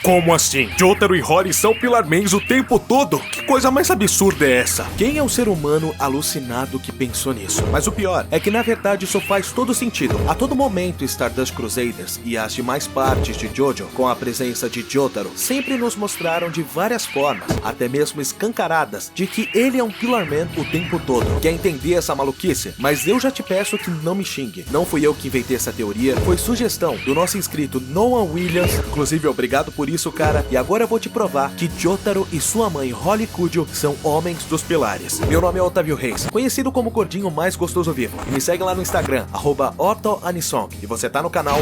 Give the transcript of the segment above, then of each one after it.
Como assim? Jotaro e Holly são Pillarmans o tempo todo? Que coisa mais absurda é essa? Quem é o ser humano alucinado que pensou nisso? Mas o pior é que na verdade isso faz todo sentido. A todo momento Stardust Crusaders e as demais partes de JoJo, com a presença de Jotaro, sempre nos mostraram de várias formas, até mesmo escancaradas, de que ele é um Pillarman o tempo todo. Quer entender essa maluquice? Mas eu já te peço que não me xingue. Não fui eu que inventei essa teoria, foi sugestão do nosso inscrito Noah Williams. Inclusive, obrigado por isso, cara. E agora eu vou te provar que Jotaro e sua mãe Holly Kujo são homens dos pilares. Meu nome é Otávio Reis, conhecido como o gordinho mais gostoso vivo. E me segue lá no Instagram, @OtoAnisong. E você tá no canal...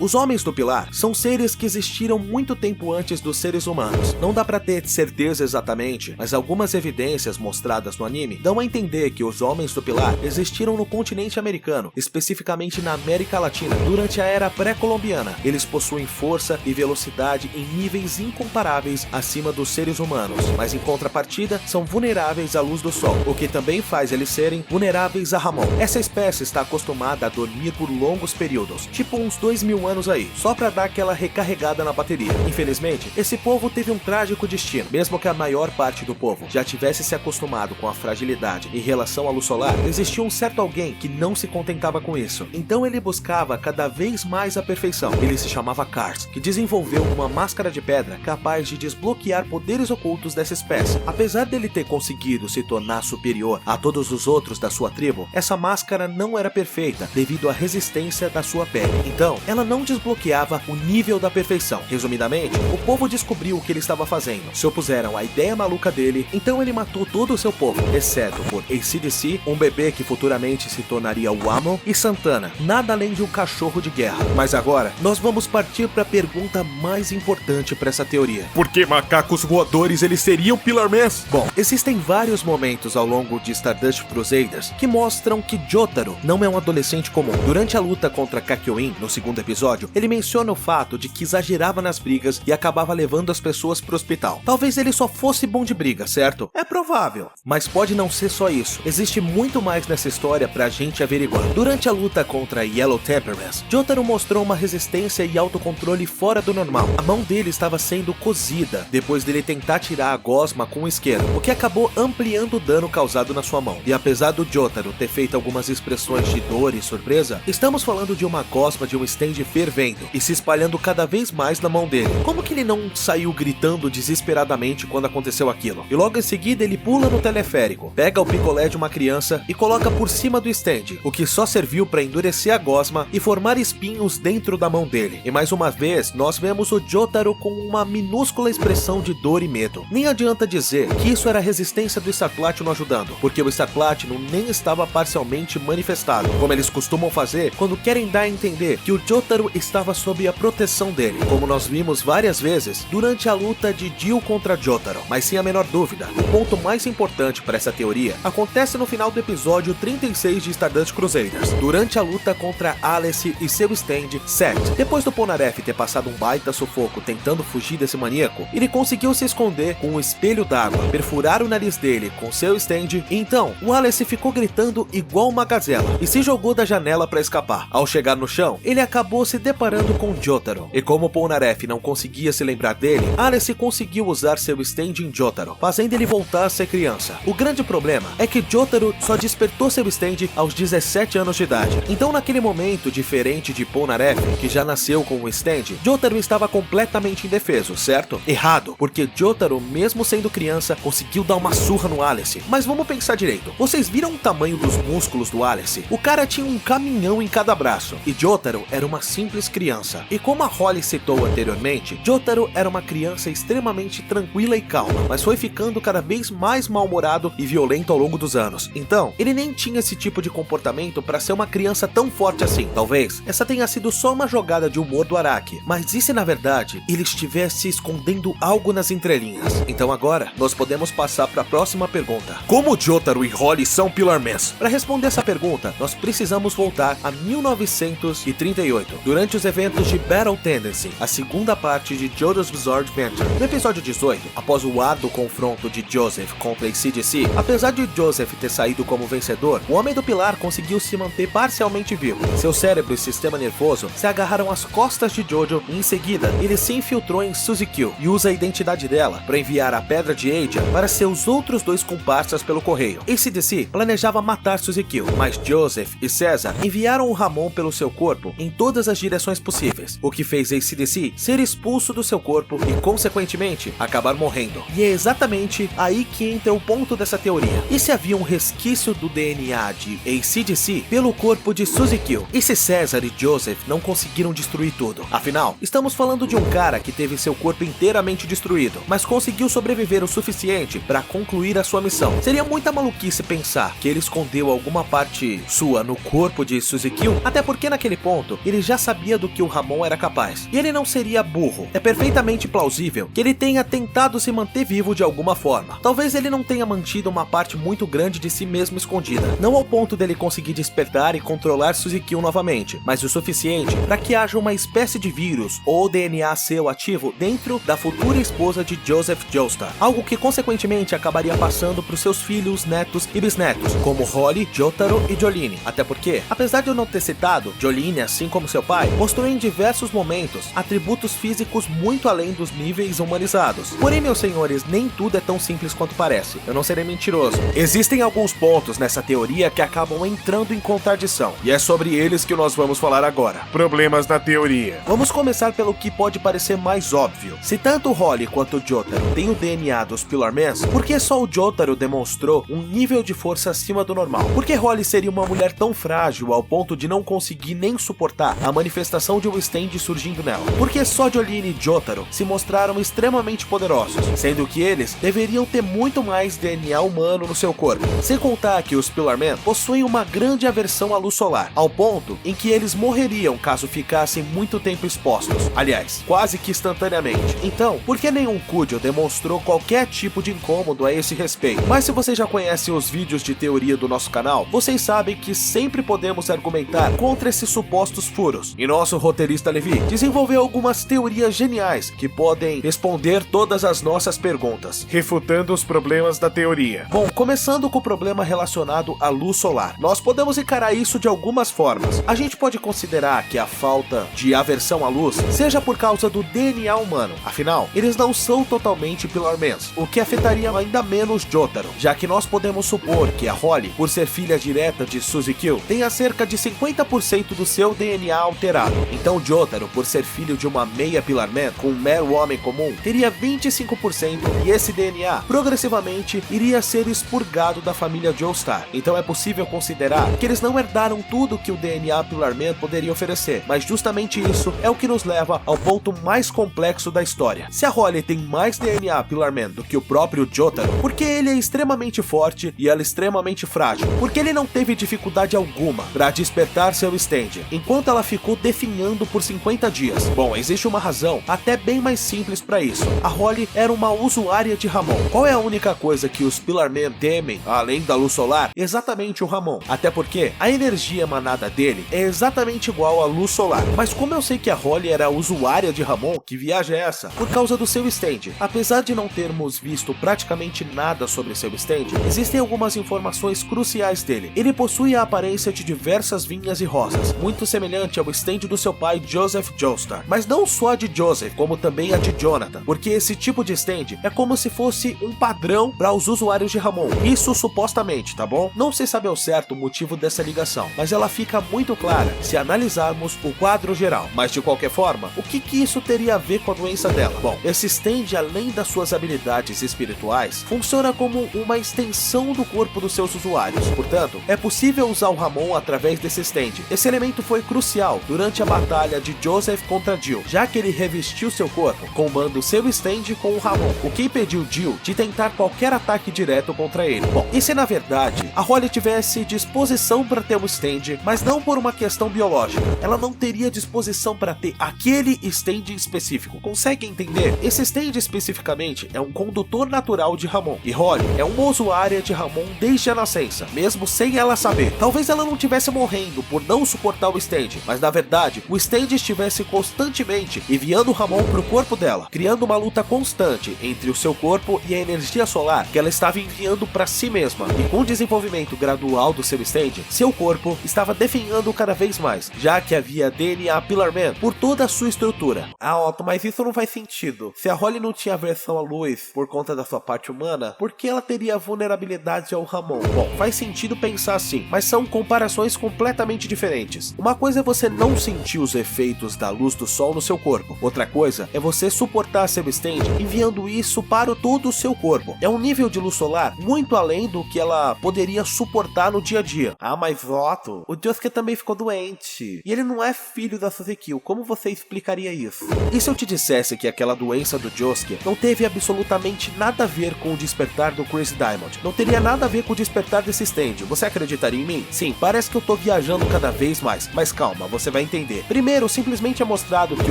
Os Homens do Pilar são seres que existiram muito tempo antes dos seres humanos. Não dá pra ter certeza exatamente, mas algumas evidências mostradas no anime dão a entender que os Homens do Pilar existiram no continente americano, especificamente na América Latina, durante a era pré-colombiana. Eles possuem força e velocidade em níveis incomparáveis acima dos seres humanos, mas em contrapartida são vulneráveis à luz do sol, o que também faz eles serem vulneráveis a Ramon. Essa espécie está acostumada a dormir por longos períodos, tipo uns 2000 anos aí, só pra dar aquela recarregada na bateria. Infelizmente, esse povo teve um trágico destino. Mesmo que a maior parte do povo já tivesse se acostumado com a fragilidade em relação à luz solar, existia um certo alguém que não se contentava com isso. Então ele buscava cada vez mais a perfeição. Ele se chamava Kars, que desenvolveu uma máscara de pedra capaz de desbloquear poderes ocultos dessa espécie. Apesar dele ter conseguido se tornar superior a todos os outros da sua tribo, essa máscara não era perfeita devido à resistência da sua pele. Então, ela não desbloqueava o nível da perfeição. Resumidamente, o povo descobriu o que ele estava fazendo, se opuseram à ideia maluca dele, então ele matou todo o seu povo, exceto por AC/DC, um bebê que futuramente se tornaria o Amon, e Santana, nada além de um cachorro de guerra. Mas agora, nós vamos partir para a pergunta mais importante para essa teoria. Por que macacos voadores eles seriam Pillarmans? Bom, existem vários momentos ao longo de Stardust Crusaders que mostram que Jotaro não é um adolescente comum. Durante a luta contra Kakyoin, no segundo episódio, ele menciona o fato de que exagerava nas brigas e acabava levando as pessoas pro hospital. Talvez ele só fosse bom de briga, certo? É provável. Mas pode não ser só isso. Existe muito mais nessa história pra gente averiguar. Durante a luta contra Yellow Temperance, Jotaro mostrou uma resistência e autocontrole fora do normal. A mão dele estava sendo cozida depois dele tentar tirar a gosma com o isqueiro, o que acabou ampliando o dano causado na sua mão. E apesar do Jotaro ter feito algumas expressões de dor e surpresa, estamos falando de uma gosma de um stand fervendo e se espalhando cada vez mais na mão dele. Como que ele não saiu gritando desesperadamente quando aconteceu aquilo? E logo em seguida ele pula no teleférico, pega o picolé de uma criança e coloca por cima do stand, o que só serviu para endurecer a gosma e formar espinhos dentro da mão dele. E mais uma vez, nós vemos o Jotaro com uma minúscula expressão de dor e medo. Nem adianta dizer que isso era a resistência do Star Platinum ajudando, porque o Star Platinum nem estava parcialmente manifestado, como eles costumam fazer quando querem dar a entender que o Jotaro estava sob a proteção dele, como nós vimos várias vezes durante a luta de Dio contra Jotaro. Mas sem a menor dúvida, o ponto mais importante para essa teoria acontece no final do episódio 36 de Stardust Crusaders, durante a luta contra Alice e seu stand, Set. Depois do Polnareff ter passado um baita sufoco tentando fugir desse maníaco, ele conseguiu se esconder com um espelho d'água, perfurar o nariz dele com seu stand, e então o Alice ficou gritando igual uma gazela e se jogou da janela para escapar. Ao chegar no chão, ele acabou se deparando com Jotaro. E como Polnareff não conseguia se lembrar dele, Alice conseguiu usar seu stand em Jotaro, fazendo ele voltar a ser criança. O grande problema é que Jotaro só despertou seu stand aos 17 anos de idade. Então naquele momento, diferente de Polnareff, que já nasceu com o stand, Jotaro estava completamente indefeso, certo? Errado, porque Jotaro, mesmo sendo criança, conseguiu dar uma surra no Alice. Mas vamos pensar direito. Vocês viram o tamanho dos músculos do Alice? O cara tinha um caminhão em cada braço, e Jotaro era uma simples criança. E como a Holly citou anteriormente, Jotaro era uma criança extremamente tranquila e calma, mas foi ficando cada vez mais mal-humorado e violento ao longo dos anos. Então, ele nem tinha esse tipo de comportamento para ser uma criança tão forte assim. Talvez essa tenha sido só uma jogada de humor do Araki, mas e se na verdade ele estivesse escondendo algo nas entrelinhas? Então agora, nós podemos passar para a próxima pergunta. Como Jotaro e Holly são Pillarmans? Para responder essa pergunta, nós precisamos voltar a 1938. Durante durante os eventos de Battle Tendency, a segunda parte de JoJo's Bizarre Adventure. No episódio 18, após o árduo confronto de Joseph contra AC/DC, apesar de Joseph ter saído como vencedor, o Homem do Pilar conseguiu se manter parcialmente vivo. Seu cérebro e sistema nervoso se agarraram às costas de Jojo e em seguida ele se infiltrou em Suzy-Q e usa a identidade dela para enviar a Pedra de Aja para seus outros dois comparsas pelo correio. AC/DC planejava matar Suzy-Q, mas Joseph e César enviaram o Ramon pelo seu corpo em todas as direções possíveis, o que fez AC/DC ser expulso do seu corpo e, consequentemente, acabar morrendo. E é exatamente aí que entra o ponto dessa teoria. E se havia um resquício do DNA de AC/DC pelo corpo de Suzy-Q? E se César e Joseph não conseguiram destruir tudo? Afinal, estamos falando de um cara que teve seu corpo inteiramente destruído, mas conseguiu sobreviver o suficiente para concluir a sua missão. Seria muita maluquice pensar que ele escondeu alguma parte sua no corpo de Suzy-Q, até porque naquele ponto ele já sabia do que o Ramon era capaz. E ele não seria burro. É perfeitamente plausível que ele tenha tentado se manter vivo de alguma forma. Talvez ele não tenha mantido uma parte muito grande de si mesmo escondida, não ao ponto dele conseguir despertar e controlar Suzy-Q novamente, mas o suficiente para que haja uma espécie de vírus ou DNA seu ativo dentro da futura esposa de Joseph Joestar, algo que consequentemente acabaria passando para os seus filhos, netos e bisnetos, como Holly, Jotaro e Jolene. Até porque, apesar de eu não ter citado, Jolene, assim como seu pai, mostrou em diversos momentos atributos físicos muito além dos níveis humanizados. Porém, meus senhores, nem tudo é tão simples quanto parece. Eu não serei mentiroso. Existem alguns pontos nessa teoria que acabam entrando em contradição, e é sobre eles que nós vamos falar agora. Problemas na teoria. Vamos começar pelo que pode parecer mais óbvio. Se tanto Holly quanto Jotaro têm o DNA dos Pillarmans, por que só o Jotaro demonstrou um nível de força acima do normal? Por que Holly seria uma mulher tão frágil ao ponto de não conseguir nem suportar a manifestação de um stand surgindo nela? Por que só Jolene e Jotaro se mostraram extremamente poderosos, sendo que eles deveriam ter muito mais DNA humano no seu corpo? Sem contar que os Pillarmen possuem uma grande aversão à luz solar, ao ponto em que eles morreriam caso ficassem muito tempo expostos. Aliás, quase que instantaneamente. Então, por que nenhum Kujo demonstrou qualquer tipo de incômodo a esse respeito? Mas se vocês já conhecem os vídeos de teoria do nosso canal, vocês sabem que sempre podemos argumentar contra esses supostos furos. E nosso roteirista Levi desenvolveu algumas teorias geniais que podem responder todas as nossas perguntas, refutando os problemas da teoria. Bom, começando com o problema relacionado à luz solar. Nós podemos encarar isso de algumas formas. A gente pode considerar que a falta de aversão à luz seja por causa do DNA humano. Afinal, eles não são totalmente Pillarmans, o que afetaria ainda menos Jotaro, já que nós podemos supor que a Holly, por ser filha direta de Suzy-Q, tenha cerca de 50% do seu DNA alterado. Então Jotaro, por ser filho de uma meia Pillarman com um mero homem comum, teria 25% e esse DNA progressivamente iria ser expurgado da família Joestar. Então é possível considerar que eles não herdaram tudo que o DNA Pillarman poderia oferecer, mas justamente isso é o que nos leva ao ponto mais complexo da história. Se a Holly tem mais DNA Pillarman do que o próprio Jotaro, por que ele é extremamente forte e ela extremamente frágil? Porque ele não teve dificuldade alguma para despertar seu stand, enquanto ela ficou definhando por 50 dias. Bom, existe uma razão até bem mais simples para isso. A Holly era uma usuária de Ramon. Qual é a única coisa que os Pillarmen temem, além da luz solar? Exatamente o Ramon. Até porque a energia emanada dele é exatamente igual à luz solar. Mas como eu sei que a Holly era usuária de Ramon, que viagem é essa? Por causa do seu stand. Apesar de não termos visto praticamente nada sobre seu stand, existem algumas informações cruciais dele. Ele possui a aparência de diversas vinhas e rosas, muito semelhante ao stand do seu pai Joseph Joestar. Mas não só a de Joseph, como também a de Jonathan, porque esse tipo de stand é como se fosse um padrão para os usuários de Ramon. Isso supostamente, tá bom? Não se sabe ao certo o motivo dessa ligação, mas ela fica muito clara se analisarmos o quadro geral. Mas de qualquer forma, o que isso teria a ver com a doença dela? Bom, esse stand, além das suas habilidades espirituais, funciona como uma extensão do corpo dos seus usuários. Portanto, é possível usar o Ramon através desse stand. Esse elemento foi crucial durante a batalha de Joseph contra Jill, já que ele revestiu seu corpo, combando seu stand com o Ramon, o que impediu Jill de tentar qualquer ataque direto contra ele. Bom, e se na verdade a Holly tivesse disposição para ter um stand, mas não por uma questão biológica, ela não teria disposição para ter aquele stand específico. Consegue entender? Esse stand especificamente é um condutor natural de Ramon, e Holly é uma usuária de Ramon desde a nascença, mesmo sem ela saber. Talvez ela não estivesse morrendo por não suportar o stand, mas na verdade, o stand estivesse constantemente enviando Ramon pro corpo dela, criando uma luta constante entre o seu corpo e a energia solar que ela estava enviando para si mesma. E com o desenvolvimento gradual do seu stand, seu corpo estava definhando cada vez mais, já que havia DNA Pillar Man por toda a sua estrutura. Ah, Otto, mas isso não faz sentido. Se a Holly não tinha aversão à luz por conta da sua parte humana, por que ela teria vulnerabilidade ao Ramon? Bom, faz sentido pensar assim, mas são comparações completamente diferentes. Uma coisa é você não sentir os efeitos da luz do sol no seu corpo. Outra coisa é você suportar seu stand enviando isso para todo o seu corpo. É um nível de luz solar muito além do que ela poderia suportar no dia a dia. Ah, mas Otto, o Josuke também ficou doente. E ele não é filho da Suzukyo. Como você explicaria isso? E se eu te dissesse que aquela doença do Josuke não teve absolutamente nada a ver com o despertar do Crazy Diamond? Não teria nada a ver com o despertar desse stand. Você acreditaria em mim? Sim, parece que eu tô viajando cada vez mais. Mas calma, você vai entender. Primeiro, simplesmente é mostrado que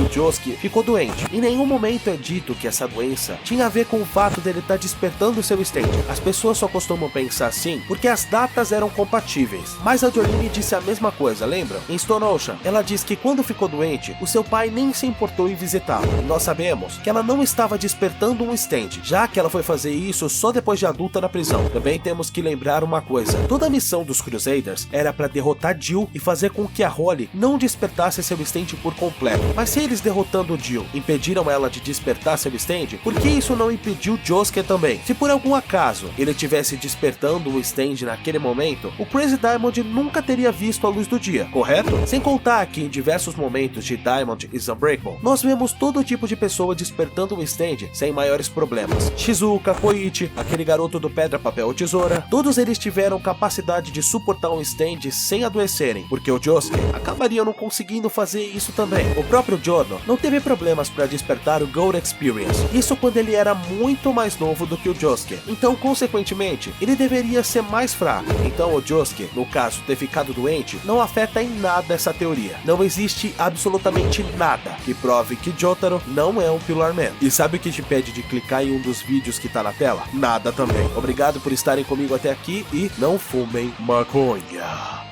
o Josuke ficou doente. Em nenhum momento é dito que essa doença tinha a ver com o fato dele estar despertando o seu stand. As pessoas só costumam pensar assim porque as datas eram compatíveis. Mas a Jolene disse a mesma coisa, lembra? Em Stone Ocean, ela diz que quando ficou doente, o seu pai nem se importou em visitá-la. E nós sabemos que ela não estava despertando um stand, já que ela foi fazer isso só depois de adulta na prisão. Também temos que lembrar uma coisa. Toda a missão dos Crusaders era para derrotar Jill e fazer com que a Holly não despertasse seu stand por completo. Mas se eles derrotando Jill impediram ela de despertar seu stand, por que isso não impediu Josuke também? Se por algum acaso ele tivesse despertando o stand naquele momento, o Crazy Diamond nunca teria visto a luz do dia, correto? Sem contar que em diversos momentos de Diamond is Unbreakable, nós vemos todo tipo de pessoa despertando um stand sem maiores problemas. Shizuka, Koichi, aquele garoto do pedra, papel ou tesoura, todos eles tiveram capacidade de suportar um stand sem adoecerem, porque o Josuke acabaria não conseguindo fazer isso também. O próprio Giorno não teve problemas para despertar o Gold Experience, isso quando ele era muito mais novo do que o Josuke, então consequentemente ele deveria ser mais fraco. Então o Josuke, no caso ter ficado doente, não afeta em nada essa teoria. Não existe absolutamente nada que prove que Jotaro não é um Pillar Man. E sabe o que te pede de clicar em um dos vídeos que tá na tela? Nada também. Obrigado por estarem comigo até aqui e não fumem maconha.